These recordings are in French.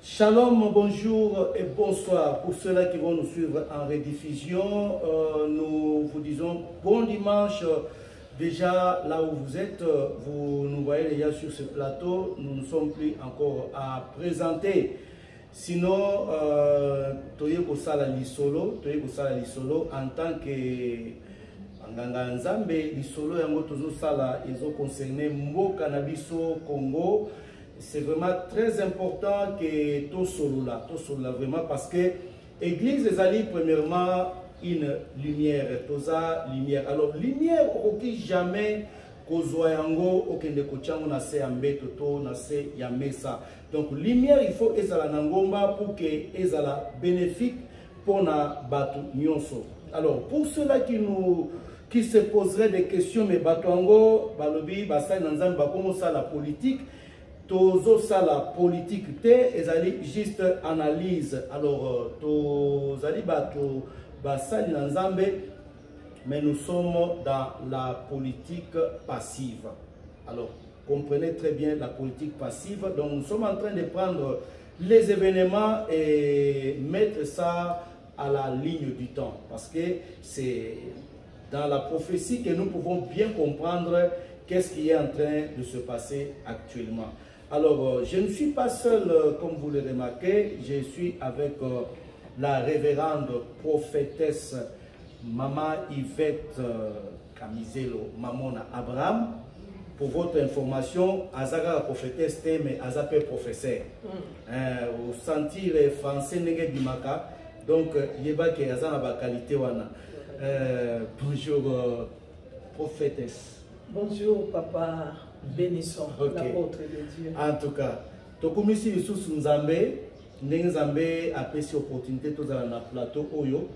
Shalom, bonjour et bonsoir pour ceux-là qui vont nous suivre en rediffusion. Nous vous disons bon dimanche. Déjà là où vous êtes, vous nous voyez déjà sur ce plateau. Nous ne sommes plus encore à présenter. Sinon, Toye Kosala Lisolo en tant que Nganga Nzambe, Lisolo Yango Tozo Sala, ils ont concerné Mboka Nabiso Congo. C'est vraiment très important que tout cela vraiment parce que l'église des alliés premièrement une lumière, toza lumière. Alors lumière aucun jamais kozoyango okende kochango na se ambeto to na se ya mesa. Donc lumière il faut ezala nangomba pour que ezala bénéfique pour na batu nyonso. Alors pour ceux-là qui se poseraient des questions mais batuango balobi basai nanzambe bakomo ça la politique. Tozo ça la politique te ezali juste analyse. Alors tozali bato basali nanzambe mais nous sommes dans la politique passive. Alors comprenez très bien la politique passive. Donc nous sommes en train de prendre les événements et mettre ça à la ligne du temps parce que c'est dans la prophétie que nous pouvons bien comprendre qu'est-ce qui est en train de se passer actuellement. Alors, je ne suis pas seul, comme vous le remarquez, je suis avec la révérende prophétesse Maman Yvette Kamizelo Mamona Abraham. Pour votre information, Azaga prophétesse, mais Azapé professeur. Vous sentir français n'est bimaka, donc yeba ke Azana ba qualité wana. Bonjour prophétesse. Bonjour papa. Bénissons l'apôtre de Dieu. En tout cas, Tokumisi Yusus Nzambe, Nzambe a pris cette opportunité tous dans le plateau Oyo.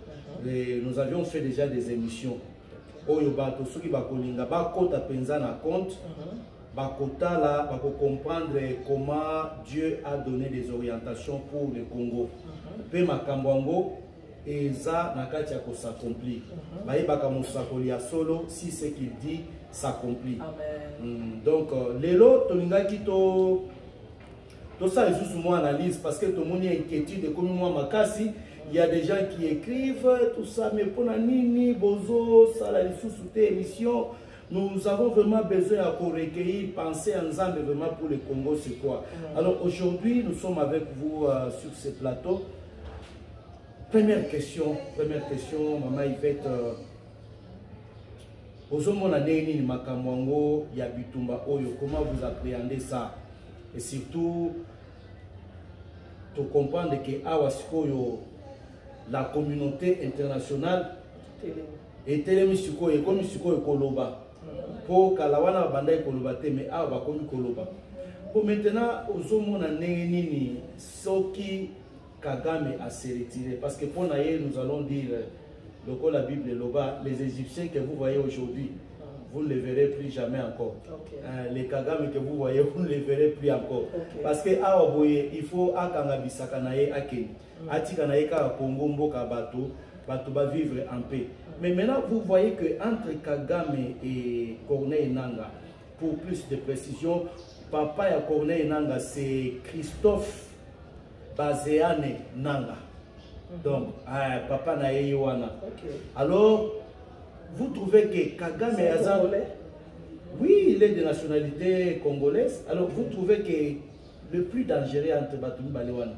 Nous avions fait déjà des émissions. Oyo bato soki bakolinga bakota penza na compte, bakota là, bako comprendre comment Dieu a donné des orientations pour le Congo. Pe makambwango eza nakati ya ko s'accomplir. Baye bakamusakoli ya solo si ce qu'il dit s'accomplit. Donc, l'élo, tout ça est juste moi analyse parce que tout le monde est inquiétude comme moi, Makasi. Il y a des gens qui écrivent tout ça, mais pour la Nini, Bozo, ça, la émission, nous avons vraiment besoin de recueillir, penser ensemble vraiment pour le Congo, c'est quoi. Alors aujourd'hui, nous sommes avec vous sur ce plateau. Première question, Maman Yvette. Comment vous appréhendez ça? Et surtout, de comprendre que la communauté internationale est comme Koloba. Pour Kalawana Bandai Koloba, mais Awa comme Koloba. Pour maintenant, Soki Kagame a se retiré. Parce que pour nous allons dire. Donc la Bible les Égyptiens que vous voyez aujourd'hui, vous ne les verrez plus jamais encore. Les Kagame que vous voyez, vous ne les verrez plus encore. Parce que il faut akangabisakanaye akeni. Atikanaye ka Congo mboka bato va vivre en paix. Mais maintenant vous voyez que entre Kagame et Corneille Nangaa, pour plus de précision, papa et Corneille Nangaa c'est Christophe Bazeane Nangaa. Donc, papa na wana. Alors, vous trouvez que Kagame est oui, il est de nationalité congolaise. Alors, vous trouvez que le plus dangereux entre Batumi Balewana,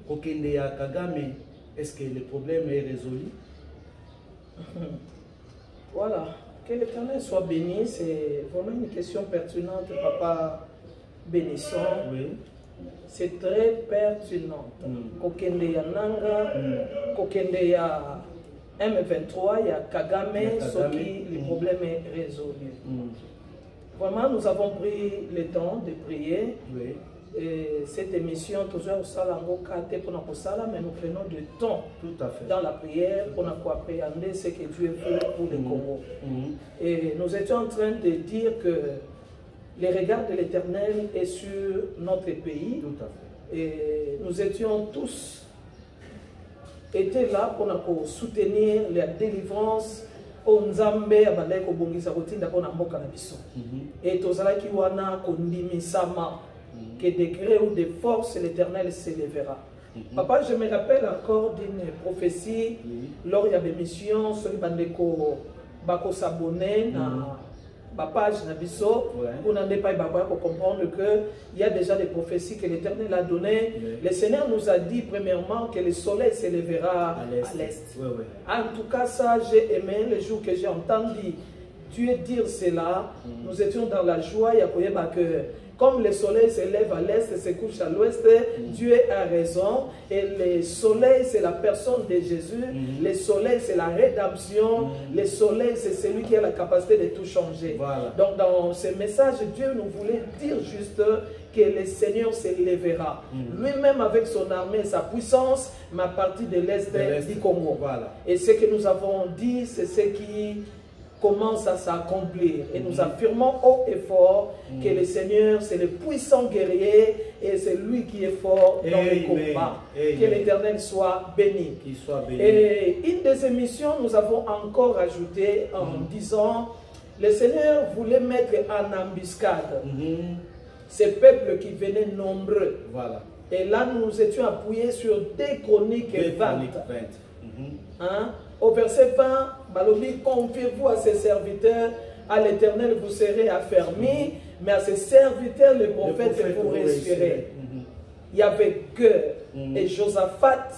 Kokende ya Kagame, est-ce que le problème est résolu? Voilà. Que l'Éternel soit béni, c'est vraiment une question pertinente, papa Bénisson. Oui. C'est très pertinent. Kokende ya Nanga, Kokende ya M23, il y a Kagame, le problème est résolu. Vraiment, nous avons pris le temps de prier. Oui. Et cette émission, toujours au Salango Kate pour nous sala, mais nous prenons du temps dans la prière pour nous appréhender ce que Dieu veut pour le Congo. Et nous étions en train de dire que les regards de l'Éternel est sur notre pays. Tout à fait. Et nous étions tous là pour nous soutenir la délivrance au Nzambe abandai ko bongisa kotinda ko na mboka na biso. Et tozala ki wana kondimisama que de gré ou de force l'Éternel s'élèvera. Papa, je me rappelle encore d'une prophétie lors de l'émission sur Bandeko Bako s'abonner na ma page na biso pour n'en pas pour comprendre que il y a déjà des prophéties que l'Éternel a données. Le Seigneur nous a dit premièrement que le soleil s'élèvera à l'est. En tout cas, ça j'ai aimé le jour que j'ai entendu Dieu dire cela. Nous étions dans la joie. Il y a que comme le soleil se lève à l'est et se couche à l'ouest, Dieu a raison. Et le soleil, c'est la personne de Jésus. Le soleil, c'est la rédemption. Le soleil, c'est celui qui a la capacité de tout changer. Donc, dans ce message, Dieu nous voulait dire juste que le Seigneur s'élèvera. Lui-même avec son armée, sa puissance, mais à partir de l'est du Congo. Et ce que nous avons dit, c'est ce qui commence à s'accomplir. Et nous affirmons haut et fort que le Seigneur, c'est le puissant guerrier et c'est lui qui est fort dans le combat. Que l'Éternel soit béni. Et une des émissions, nous avons encore ajouté en disant, le Seigneur voulait mettre en embuscade ces peuples qui venaient nombreux. Et là, nous étions appuyés sur 2 Chroniques 20. Au verset 20, Balobi, confiez-vous à ses serviteurs, à l'Éternel vous serez affermis, mais à ses serviteurs, les prophètes, vous réussirez. Il y avait que, et Josaphat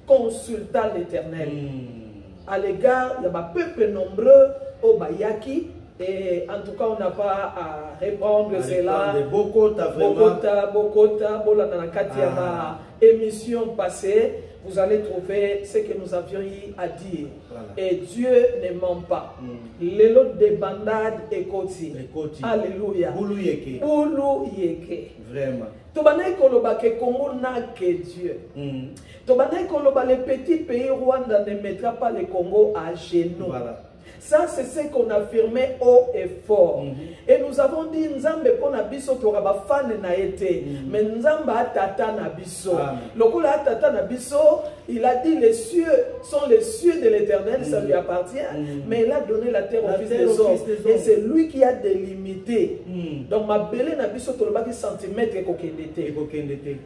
consulta l'Éternel. À l'égard, il y a un peuple nombreux au Bayaki, et en tout cas, on n'a pas à répondre cela. Bokota, émission passée. Vous allez trouver ce que nous avions eu à dire. Et Dieu ne ment pas. Les lots de bandades et côtés. Alléluia. Boulou yeke. Vraiment. Tobanai koloba ke Congo n'a que Dieu. Tobanai koloba les petits pays Rwanda ne mettra pas le Congo à genoux. Ça, c'est ce qu'on affirmait haut et fort. Et nous avons dit, Nzambe pona biso toraba fan na été, mais Nzamba tata na biso. Lokola tata na biso, il a dit les cieux sont les cieux de l'Éternel, ça lui appartient, mais il a donné la terre au fils des hommes. Et c'est lui qui a délimité. Donc ma belle na biso toraba qui centimètre kokendete.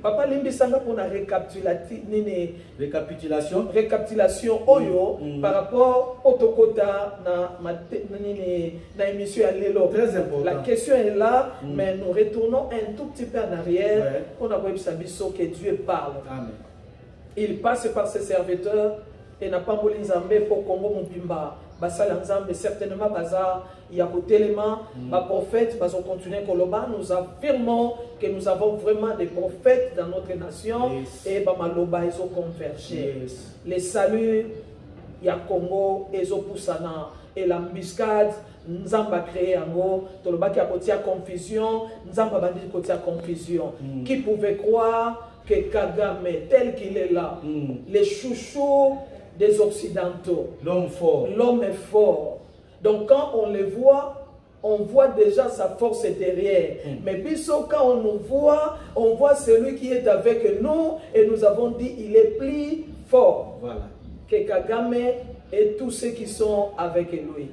Papa limbisanga pour la récapitulation oyo par rapport au Tokota. Na émission à l'élo. Très important. La question est là, mais nous retournons un tout petit peu en arrière pour avoir que Dieu parle. Amen. Il passe par ses serviteurs et n'a pas voulu Nzambe pour Congo Mubimba. Basal Nzambe certainement bazar il y a côté élément ma prophète basons continuer Koloba. Nous affirmons que nous avons vraiment des prophètes dans notre nation et Bamaloba ils ont convergé. Les saluts il y a Congo, Ezopusana, et l'embuscade, Nzamba créé en gros, Toloba qui a côté à confusion, Nzamba bandit côté à confusion. Qui pouvait croire que Kagame, tel qu'il est là, les chouchous des Occidentaux, l'homme fort. L'homme est fort. Donc quand on le voit, on voit déjà sa force derrière. Mais biso, quand on nous voit, on voit celui qui est avec nous, et nous avons dit, il est plus fort. Voilà. Que Kagame et tous ceux qui sont avec lui.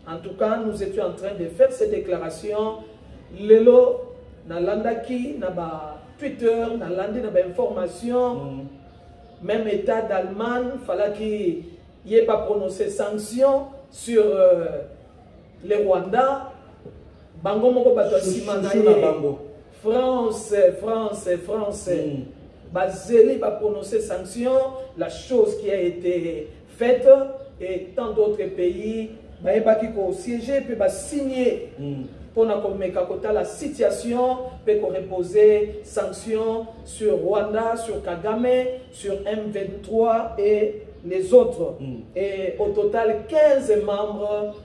En tout cas, nous étions en train de faire ces déclarations. Lelo, na landaki, na ba Twitter, na landi, na ba information. Même État d'Allemagne, il fallait qu'il n'y ait pas prononcé sanctions sur les Rwandais. Bango moko bato simanaye. France. Bazeli va prononcer sanctions, la chose qui a été faite, et tant d'autres pays, qui ont siégé, puis signer pour la situation, peut reposer sanctions sur Rwanda, sur Kagame, sur M23 et les autres. Et au total, 15 membres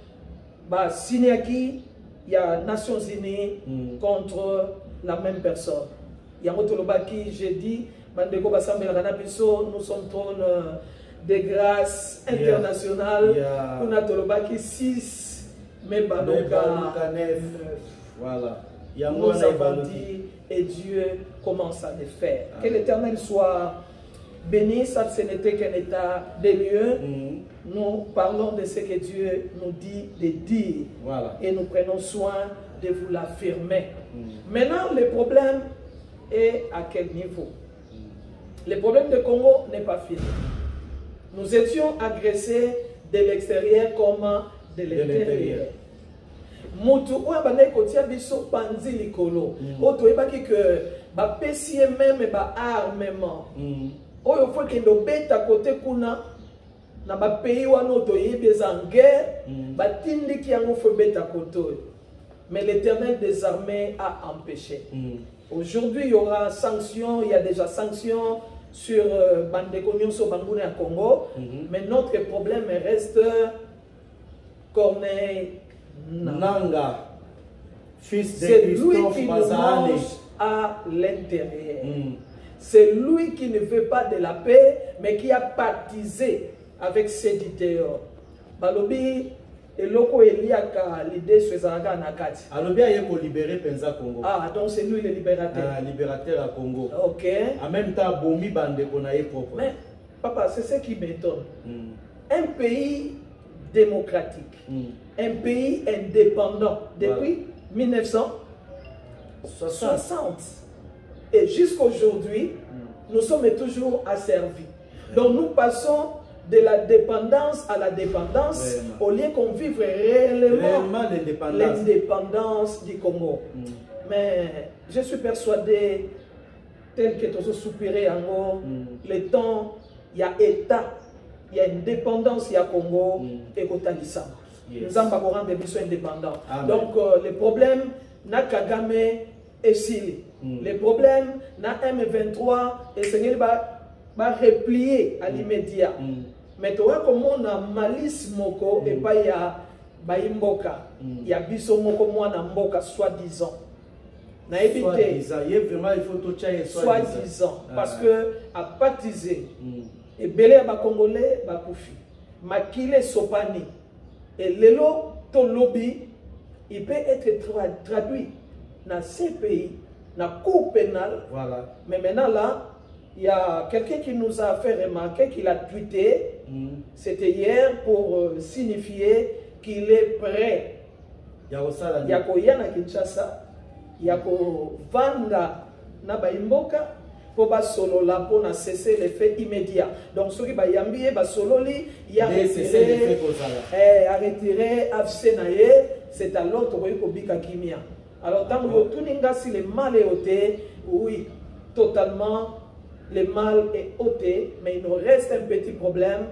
signé qui il y a Nations Unies contre la même personne. Il y a un autre qui j'ai dit, nous sommes trône de grâce internationale. On a Tolobaki 6, mais Banoka 9. Voilà. Nous avons dit, et Dieu commence à le faire. Que l'Éternel soit béni, ça ce n'était qu'un état des lieux. Nous parlons de ce que Dieu nous dit de dire. Voilà. Et nous prenons soin de vous l'affirmer. Maintenant, le problème, et à quel niveau. Le problème du Congo n'est pas fini. Nous étions agressés de l'extérieur comme de l'intérieur. Mutu oya bana kotia biso panzi likolo. Oto ebaki que ba pesi même ba armement. Oyo faut que ndo beta côté kuna na ba pays wana oto yebi en guerre, ba tindiki yango faut beta côté. Mais l'Éternel des armées a empêché. Aujourd'hui, il y aura sanctions, il y a déjà sanctions sur Bandeko Nyonso Bangoune à Congo, mais notre problème reste Corneille Nanga, fils de c'est lui Christophe qui nous Bazane. mange à l'intérieur. C'est lui qui ne veut pas de la paix, mais qui a baptisé avec ses dehors. Balobi, et loko eliaka l'idée sur Zaraga Nakati. Alors bien, il faut libérer Penza Congo. Ah, donc c'est lui le libérateur. Ah, libérateur à Congo. Ok. En même temps, Bomi Bandeko na propre. Mais, papa, c'est ce qui m'étonne. Un pays démocratique, un pays indépendant depuis 1960. Et jusqu'aujourd'hui, nous sommes toujours asservis. Donc nous passons de la dépendance à la dépendance au lieu qu'on vive réellement l'indépendance du Congo. Mais je suis persuadé, tel que tu as soupiré en haut, le temps, il y a État, il y a indépendance, il y a Congo, et Kotalissa. Nous avons pas rendre des besoins indépendants. Donc le problème, na Kagame et Sili. Le problème, na M23 et Seigneur va replier à l'immédiat. Mais tu vois comment on a malice moko et pas ya baimboka. Il y a biso moko mwana mboka soi-disant. Na évité. Soi-disant. Parce que à baptiser et belé à Congolais bakoufi. Makile sopani. Et lelo to lobby, il peut être traduit dans ces pays, dans la cour pénale. Voilà. Mais maintenant là, il y a quelqu'un qui nous a fait remarquer qu'il a tweeté, c'était hier, pour signifier qu'il est prêt. Il y a Yana Kinshasa, il y a Vanda Nabaimboka, pour solo là pour cesser l'effet immédiat. Donc ceux qui va yambier solo li, il y a retiré Afsenaye, c'est à l'autre Bika Kimia. Alors tant que tout ninga si le mal est ôté, oui, totalement. Le mal est ôté, mais il nous reste un petit problème.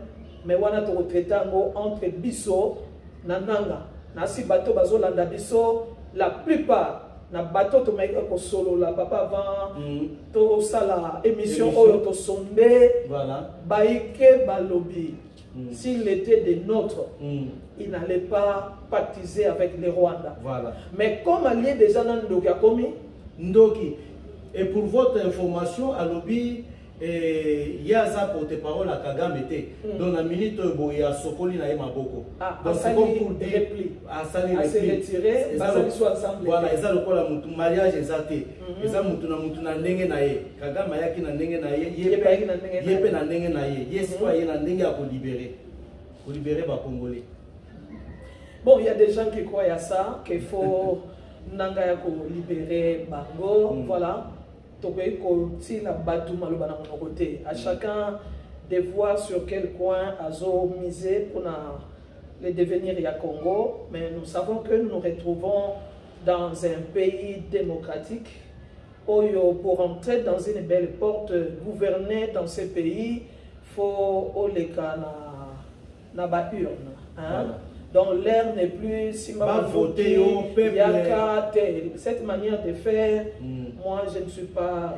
Mais on a traité entre Bisso et Nanga. Nasi bateau bazolanda Bisso, la plupart na bateau to mec ko solo la papa avant to sala émission oyo to sondé voilà baike balobi s'il était des nôtres il n'allait pas pactiser avec les Rwandais. Voilà. Mais comme allié des gens Ndoki a commis Ndoki. Et pour votre information, à lobby, il y a ça pour tes paroles à Kagame. Dans la minute, il y a Sokoli na Maboko. Donc c'est comme pour dire à se retirer, voilà, ils ont le mariage exacté. Ils ont mutuna ndenge na ye. Kagame ayaki na ndenge na ye, yepe na ndenge na ye. Yes, quoi, il y a ndenge à libérer ba Congolais. Bon, il y a des gens qui croient à ça, qu'il faut nanga ya ko libérer bango, voilà. À chacun de voir sur quel coin Azo miser pour le devenir du Congo. Mais nous savons que nous nous retrouvons dans un pays démocratique. Pour entrer dans une belle porte, gouverner dans ce pays, il faut aller na ba urne. Donc l'air n'est plus si mal voté au peuple. Cette manière de faire, moi je ne suis pas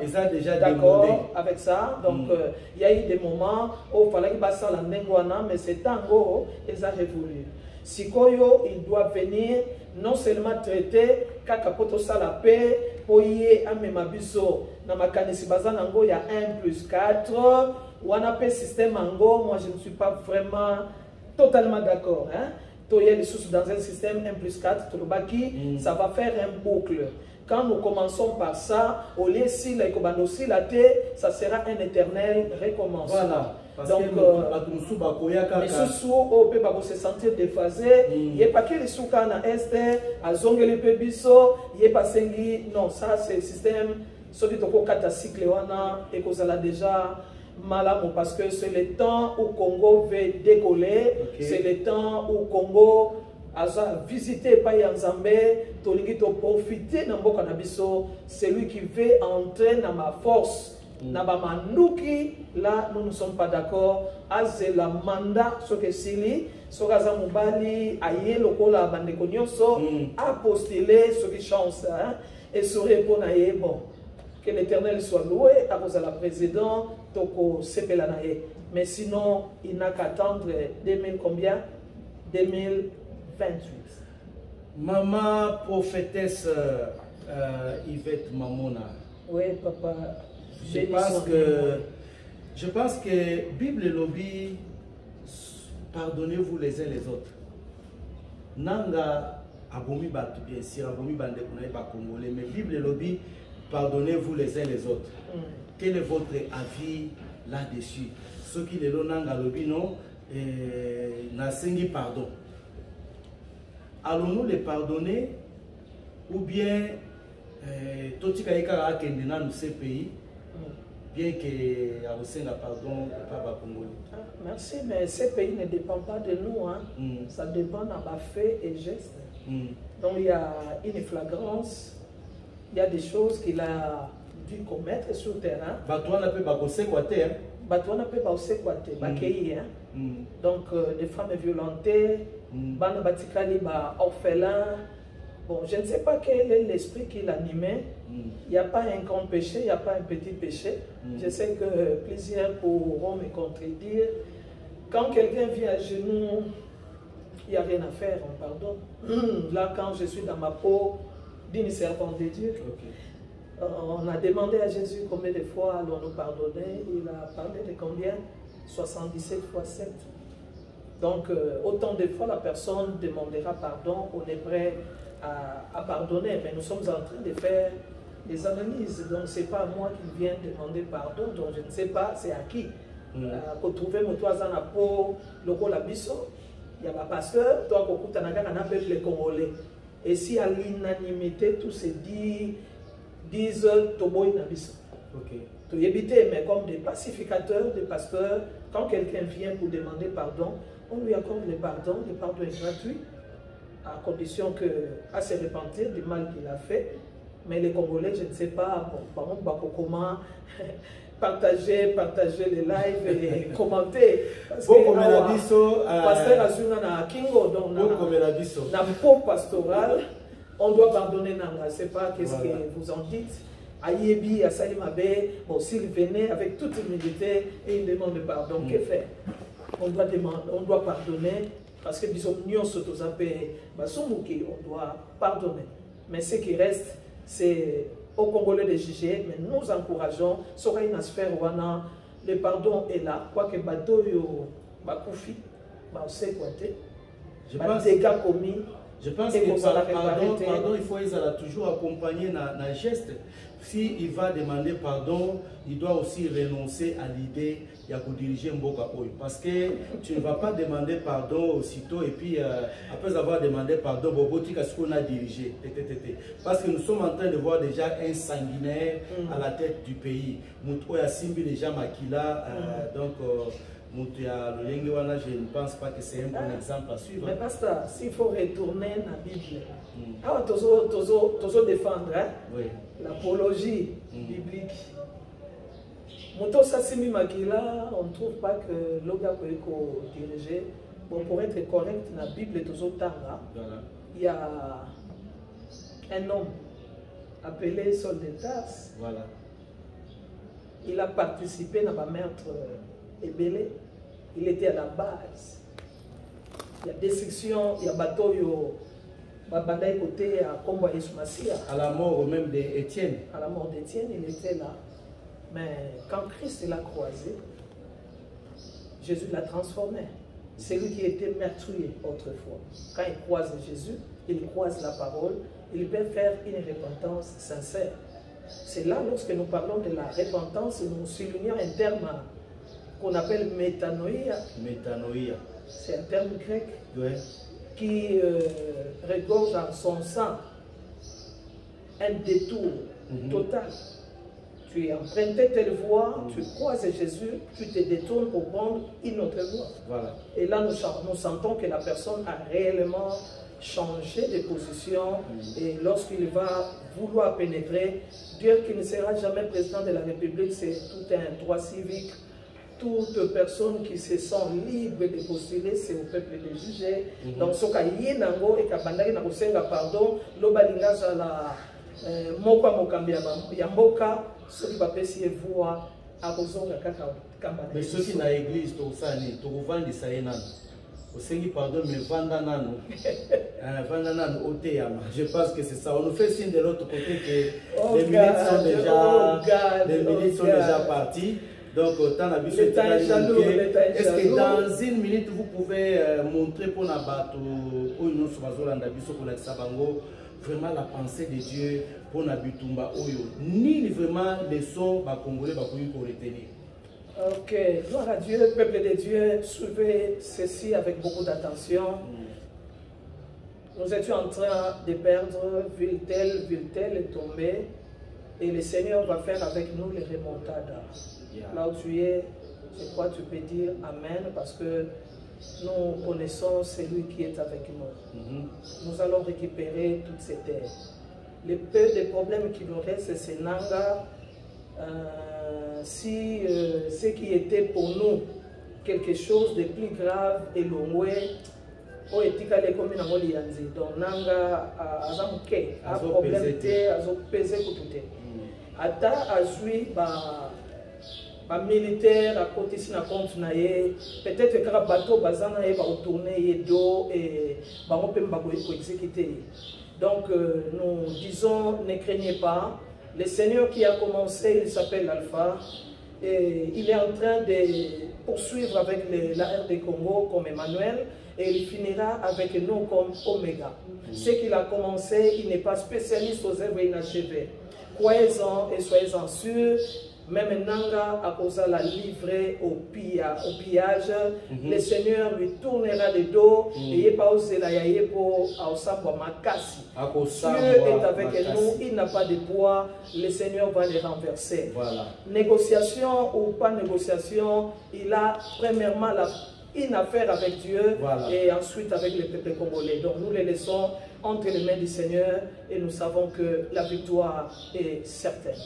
d'accord avec ça. Donc il y a eu des moments où il fallait qu'il passe la Nengwana, mais c'est tango, ils ont révolu. Sikoyo, il doit venir non seulement traiter, kakapoto sa la paix, pour y amemabiso, na makanisi bazanango, il y a 1+4, ou on appelle système ango, moi je ne suis pas vraiment totalement d'accord. Dans un système 1+4, ça va faire un boucle. Quand nous commençons par ça, au lieu de ça sera un éternel recommencement. Voilà. Donc, les sous-sous peuvent se sentir déphasés. Il n'y a pas que les sous-cas à Est, à Zongeli Pebiso, il n'y a pas Sengi. Non, ça c'est le système Ceux qui ont un cycle, et qu'on a déjà malamu parce que c'est le temps où Congo veut décoller, c'est le temps où Congo a visité Payanzambe, tolingi to profiter na mboka na biso, celui qui veut entrer dans ma force. Nabamanouki, là nous ne sommes pas d'accord. C'est la mandat ce que Sili, Sogaza Mubali, Aye Lokola Bandekonyoso, a postulé ce qui chance et se répond à bon. Que l'Éternel soit loué à cause de la présidente Toko Sepelanaye. Mais sinon, il n'a qu'à attendre 2000 combien 2028. Maman prophétesse Yvette Mamona. Oui, papa. Je pense que Bible et lobby, pardonnez-vous les uns les autres. Nanga abomi batu bien sûr, abomi bande kunaï ba congolais, mais Bible et lobby, pardonnez-vous les uns les autres. Quel est votre avis là-dessus? Ceux qui les nanga lobby non, n'a sengi pardon. Allons-nous les pardonner ou bien Totika Eka Akendena nous ces pays? Bien que Arosenga pardon pas Congolais. Merci, mais ces pays ne dépendent pas de nous. Hein. Ça dépend de nos faits et gestes. Donc il y a une flagrance, il y a des choses qu'il a dû commettre sur le terrain. Batouana peut pas se quater. Batouana peut pas se quater. Donc des femmes violentées, Bana Batikali ba orphelins. Bon, je ne sais pas quel est l'esprit qui l'animait. Il n'y a pas un grand péché, il n'y a pas un petit péché. Je sais que plusieurs pourront me contredire. Quand quelqu'un vient à genoux, il n'y a rien à faire, on pardonne. Là, quand je suis dans ma peau d'une servante de Dieu, on a demandé à Jésus combien de fois allons nous pardonner. Il a parlé de combien 77 fois 7. Donc, autant de fois la personne demandera pardon, on est prêt à pardonner, mais nous sommes en train de faire des analyses. Donc, ce n'est pas moi qui viens demander pardon, donc je ne sais pas c'est à qui. Pour trouver mon toit dans la peau, le rôle à biso, il y a un pasteur, toi, qui a un peuple congolais. Et si à l'unanimité, tout se dit, disent Toboy Nabiso. Tout éviter, mais comme des pacificateurs, des pasteurs, quand quelqu'un vient pour demander pardon, on lui accorde le pardon est gratuit, à condition qu'à se repentir du mal qu'il a fait. Mais les Congolais, je ne sais pas, bon, par exemple, comment partager les lives et commenter. Parce que pasteur Azuna na Kingo, donc na peau pastorale, on doit pardonner. Je ne sais pas qu'est-ce que vous en dites. Ayebi, à Salimabe, bon, s'il venait avec toute humilité et il demande pardon, que faire? On doit pardonner. Parce que disons, nous sommes tous un peu, on doit pardonner. Mais ce qui reste, c'est aux Congolais de juger, mais nous encourageons, sur une sphère où le pardon est là, quoique bateau bakoufi, c'est quoi dégâts commis. Je pense que pardon, il faut toujours accompagner un geste. S'il va demander pardon, il doit aussi renoncer à l'idée de diriger Mboka Oyo. Parce que tu ne vas pas demander pardon aussitôt et puis après avoir demandé pardon, ce qu'on a dirigé. Parce que nous sommes en train de voir déjà un sanguinaire à la tête du pays. Moutoya Simbi déjà Makila, donc je ne pense pas que c'est un bon exemple à suivre. Mais pasteur, s'il faut retourner dans la Bible, toujours défendre l'apologie biblique. Moto Sassimi Makila, on ne trouve pas que l'Oga peut diriger. Bon, pour être correct, dans la Bible, il y a un homme appelé Saul de Tarse. Voilà. Il a participé dans la meurtre Ebélé. Il était à la base. Il y a destruction, il y a bateau, côté à Combo Esmasia. À la mort même d'Étienne. À la mort d'Étienne, il était là. Mais quand Christ l'a croisé, Jésus l'a transformé. C'est lui qui était meurtrier autrefois. Quand il croise Jésus, il croise la parole, il peut faire une repentance sincère. C'est là, lorsque nous parlons de la repentance, nous soulignons un terme qu'on appelle métanoïa. Métanoïa. C'est un terme grec qui regorge en son sang un détour total Tu empruntais telle voie, tu croises Jésus, tu te détournes pour prendre une autre voie. Voilà. Et là, nous sentons que la personne a réellement changé de position. Et lorsqu'il va vouloir pénétrer, dire qu'il ne sera jamais président de la République, c'est tout un droit civique. Toute personne qui se sent libre de postuler, c'est au peuple de juger. Donc, ce qu'il y a nango et kabandaki na kosenga pardon, lobalinga zala moka mokambi ya mboka, ce qui va pesi voix à kozonga kaka kamba. Mais ceux qui na église to sani to vandi saena. Osengi pardon mais vanda nano. Vanda nano oteyama. Je pense que c'est ça. On nous fait signe de l'autre côté que les minutes sont déjà parties. Donc, est-ce que dans une minute, vous pouvez montrer pour Nabato, vraiment la pensée de Dieu pour Nabitumba Oyo, ni vraiment les sons congolais pour retenir? Ok, gloire à Dieu, peuple de Dieu, suivez ceci avec beaucoup d'attention. Nous étions en train de perdre, ville telle est tombée, et le Seigneur va faire avec nous les remontades. Là où tu es, je crois que tu peux dire Amen parce que nous connaissons celui qui est avec nous. Nous allons récupérer toutes ces terres. Le peu de problèmes qui nous restent, c'est Nanga. Si ce qui était pour nous quelque chose de plus grave et loin, au etika les communes en Olianzi, donc Nanga a un problème, a pesé pour tout. Ata a joué militaire à côté si na compte na ye peut-être que le bateau bazana ye va retourner do et va exécuter. Donc nous disons ne craignez pas, le Seigneur qui a commencé, il s'appelle Alpha et il est en train de poursuivre avec la RD Congo comme Emmanuel et il finira avec nous comme Omega. Ce qu'il a commencé, il n'est pas spécialiste aux œuvres inachevées. Croyez-en et soyez-en sûrs. Même Nanga a causé la livrer au pillage. Le Seigneur lui tournera le dos et il pas osé la yaye pour Aosamba Makasi. Dieu est avec nous, il n'a pas de poids, le Seigneur va les renverser. Voilà. Négociation ou pas négociation, il a premièrement une affaire avec Dieu et ensuite avec le peuple congolais. Donc nous les laissons entre les mains du Seigneur et nous savons que la victoire est certaine.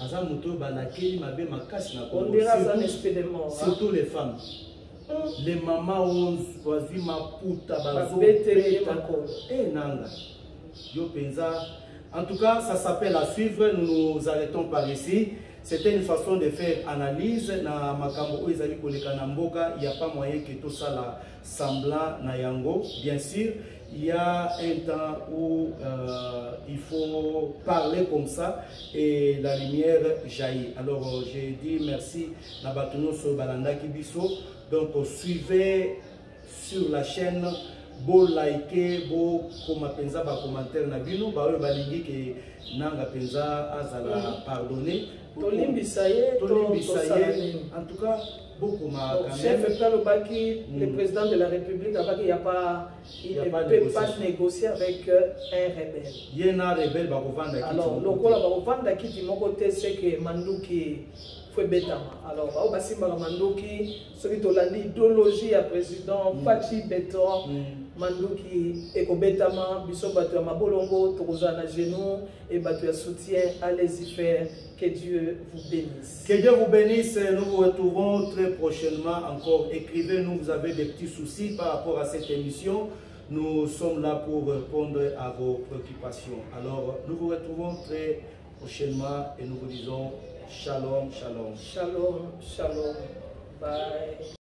On dira un esprit de mort. Surtout les femmes. Les mamans ont choisi ma puta En tout cas, ça s'appelle à suivre. Nous nous arrêtons par ici. C'était une façon de faire analyse. Na makambo ezali koleka na mboka, il n'y a pas moyen que tout ça la semblant na yango. Bien sûr, il y a un temps où il faut parler comme ça et la lumière jaillit. Alors j'ai dit merci na batuno so balanda kibiso. Donc suivez sur la chaîne, bo like, bo penza ba commentaire na bino, ba oyo balingi ke nanga penza azala pardonner. En tout cas, beaucoup m'a chef le président de la République, il ne peut pas négocier avec un rebelle. Il y a un rebelle qui va alors, le c'est que Manduki fait bétama. Alors, Manduki, celui qui a l'idéologie à président, Fachi Béton, Manduki, Eko Bétama, Bisso Batu Mabolongo, Torozana Genou, et Batu soutien, allez-y faire. Que Dieu vous bénisse. Que Dieu vous bénisse. Nous vous retrouvons très prochainement encore. Écrivez-nous, vous avez des petits soucis par rapport à cette émission. Nous sommes là pour répondre à vos préoccupations. Alors, nous vous retrouvons très prochainement et nous vous disons shalom, shalom. Shalom, shalom. Bye.